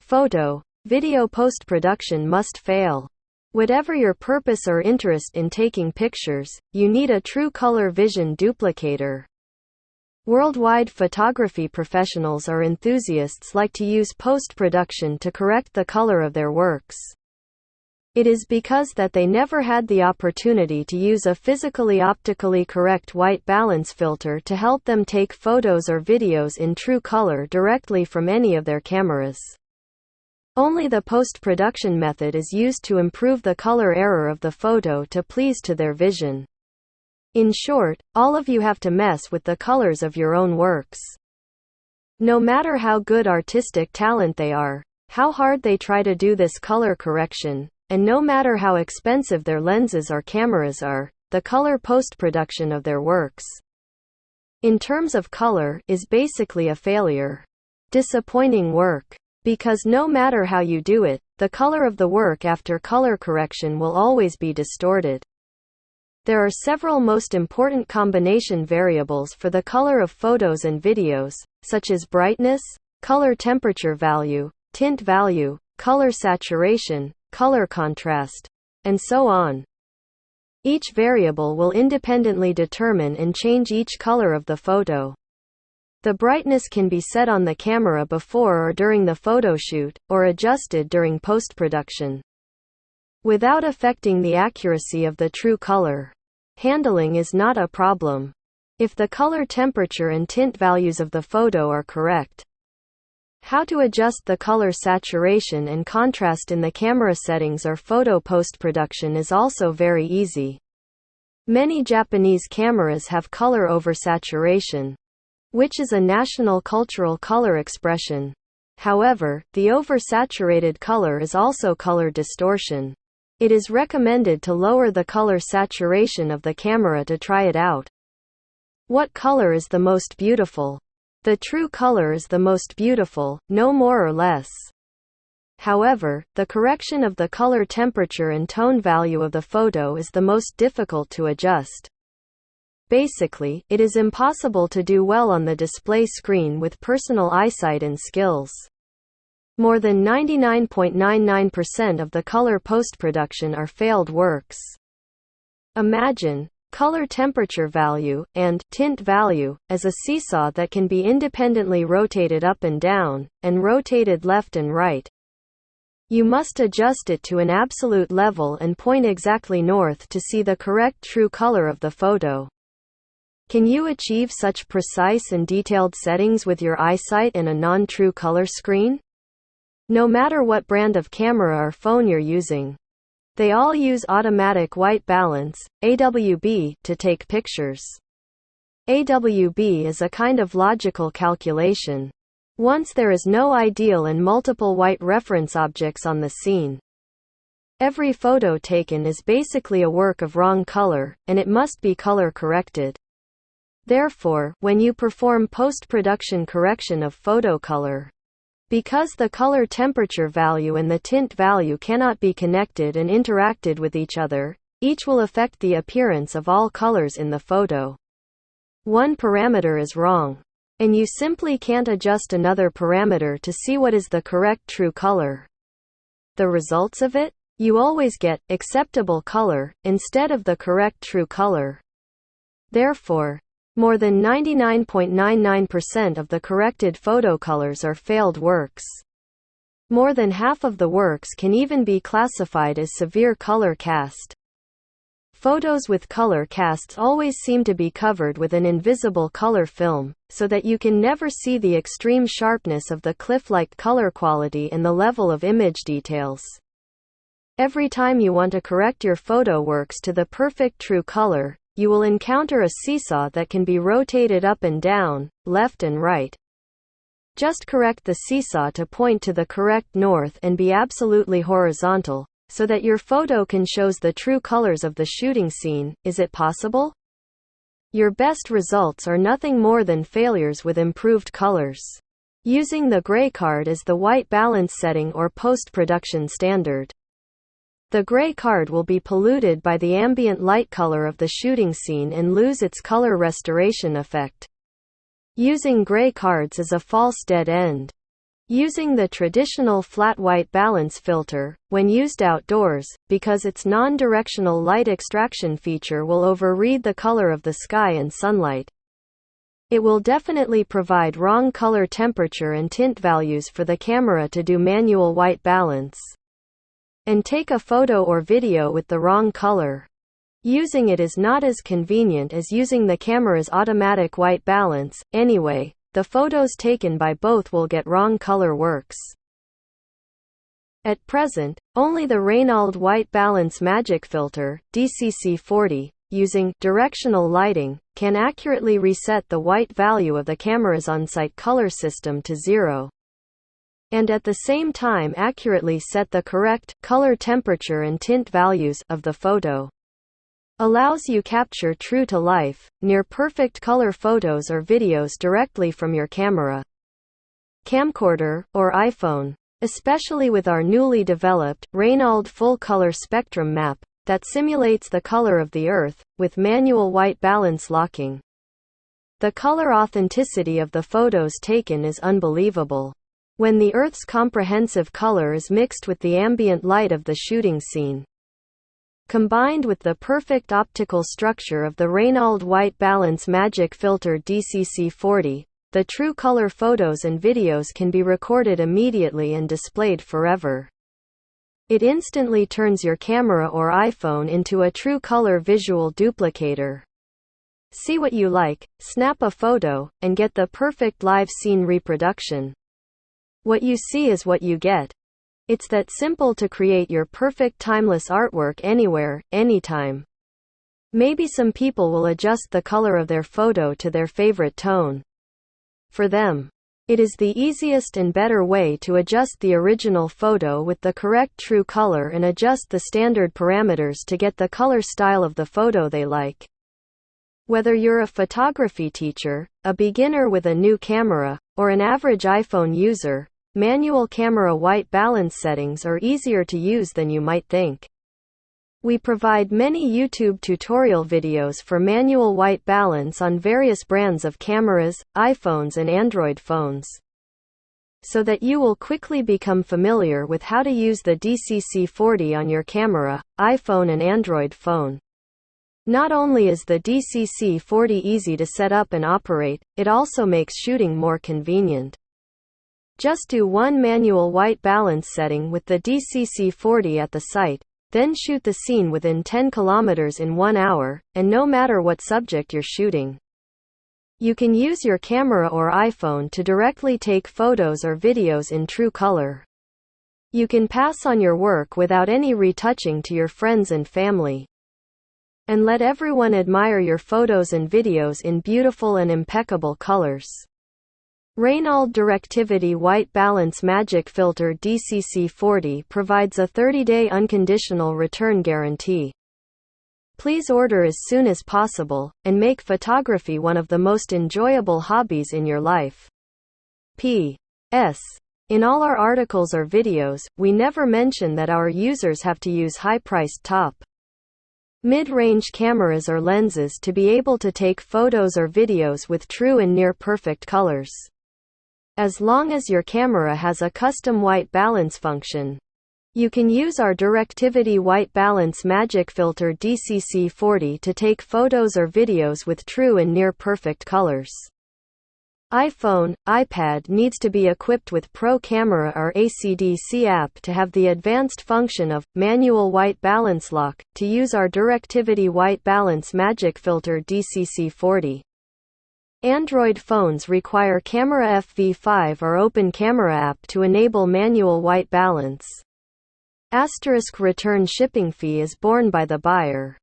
photo, video post-production must fail. Whatever your purpose or interest in taking pictures, you need a true color vision duplicator. Worldwide photography professionals or enthusiasts like to use post-production to correct the color of their works. It is because that they never had the opportunity to use a physically optically correct white balance filter to help them take photos or videos in true color directly from any of their cameras. Only the post-production method is used to improve the color error of the photo to please to their vision. In short, all of you have to mess with the colors of your own works. No matter how good artistic talent they are, how hard they try to do this color correction, and no matter how expensive their lenses or cameras are, the color post-production of their works, in terms of color, is basically a failure. Disappointing work. Because no matter how you do it, the color of the work after color correction will always be distorted. There are several most important combination variables for the color of photos and videos, such as brightness, color temperature value, tint value, color saturation, color contrast, and so on. Each variable will independently determine and change each color of the photo. The brightness can be set on the camera before or during the photo shoot, or adjusted during post-production, without affecting the accuracy of the true color. Handling is not a problem if the color temperature and tint values of the photo are correct. How to adjust the color saturation and contrast in the camera settings or photo post-production is also very easy. Many Japanese cameras have color oversaturation, which is a national cultural color expression. However, the oversaturated color is also color distortion. It is recommended to lower the color saturation of the camera to try it out. What color is the most beautiful? The true color is the most beautiful, no more or less. However, the correction of the color temperature and tone value of the photo is the most difficult to adjust. Basically, it is impossible to do well on the display screen with personal eyesight and skills. More than 99.99% of the color post-production are failed works. Imagine color temperature value and tint value as a seesaw that can be independently rotated up and down, and rotated left and right. You must adjust it to an absolute level and point exactly north to see the correct true color of the photo. Can you achieve such precise and detailed settings with your eyesight and a non-true color screen? No matter what brand of camera or phone you're using, they all use automatic white balance, (AWB), to take pictures. AWB is a kind of logical calculation. Once there is no ideal and multiple white reference objects on the scene, every photo taken is basically a work of wrong color, and it must be color corrected. Therefore, when you perform post-production correction of photo color, because the color temperature value and the tint value cannot be connected and interacted with each other, each will affect the appearance of all colors in the photo. One parameter is wrong, and you simply can't adjust another parameter to see what is the correct true color. The results of it? You always get acceptable color instead of the correct true color. Therefore, more than 99.99% of the corrected photo colors are failed works. More than half of the works can even be classified as severe color cast. Photos with color casts always seem to be covered with an invisible color film, so that you can never see the extreme sharpness of the cliff-like color quality and the level of image details. Every time you want to correct your photo works to the perfect true color, you will encounter a seesaw that can be rotated up and down, left and right. Just correct the seesaw to point to the correct north and be absolutely horizontal, so that your photo can shows the true colors of the shooting scene. Is it possible? Your best results are nothing more than failures with improved colors. Using the gray card as the white balance setting or post-production standard. The gray card will be polluted by the ambient light color of the shooting scene and lose its color restoration effect. Using gray cards is a false dead end. using the traditional flat white balance filter, when used outdoors, because its non-directional light extraction feature will overread the color of the sky and sunlight. It will definitely provide wrong color temperature and tint values for the camera to do manual white balance and take a photo or video with the wrong color. Using it is not as convenient as using the camera's automatic white balance. Anyway, the photos taken by both will get wrong color works. At present, only the Reynolds White Balance Magic Filter, DCC-40, using directional lighting, can accurately reset the white value of the camera's on-site color system to 0. And at the same time accurately set the correct color temperature and tint values of the photo. Allows you capture true-to-life, near-perfect color photos or videos directly from your camera, camcorder, or iPhone. Especially with our newly developed Reynolds Full Color Spectrum Map that simulates the color of the Earth, with manual white balance locking. The color authenticity of the photos taken is unbelievable. When the Earth's comprehensive color is mixed with the ambient light of the shooting scene, combined with the perfect optical structure of the Reynolds White Balance Magic Filter DCC-40, the true color photos and videos can be recorded immediately and displayed forever. It instantly turns your camera or iPhone into a true color visual duplicator. See what you like, snap a photo, and get the perfect live scene reproduction. What you see is what you get. It's that simple to create your perfect timeless artwork anywhere, anytime. Maybe some people will adjust the color of their photo to their favorite tone. For them, it is the easiest and better way to adjust the original photo with the correct true color and adjust the standard parameters to get the color style of the photo they like. Whether you're a photography teacher, a beginner with a new camera, or an average iPhone user, manual camera white balance settings are easier to use than you might think. We provide many YouTube tutorial videos for manual white balance on various brands of cameras, iPhones and Android phones, so that you will quickly become familiar with how to use the DCC-40 on your camera, iPhone and Android phone. Not only is the DCC-40 easy to set up and operate, it also makes shooting more convenient. Just do one manual white balance setting with the DCC-40 at the site, then shoot the scene within 10 kilometers in 1 hour, and no matter what subject you're shooting. You can use your camera or iPhone to directly take photos or videos in true color. You can pass on your work without any retouching to your friends and family. And let everyone admire your photos and videos in beautiful and impeccable colors. Reynolds Directivity White Balance Magic Filter DCC-40 provides a 30-day unconditional return guarantee. Please order as soon as possible, and make photography one of the most enjoyable hobbies in your life. P.S. In all our articles or videos, we never mention that our users have to use high-priced top mid-range cameras or lenses to be able to take photos or videos with true and near-perfect colors. As long as your camera has a custom white balance function, you can use our Directivity White Balance Magic Filter DCC-40 to take photos or videos with true and near-perfect colors. iPhone, iPad needs to be equipped with Pro Camera or ACDC app to have the advanced function of manual white balance lock to use our Directivity White Balance Magic Filter DCC-40. Android phones require Camera FV5 or Open Camera app to enable manual white balance. *Return shipping fee is borne by the buyer.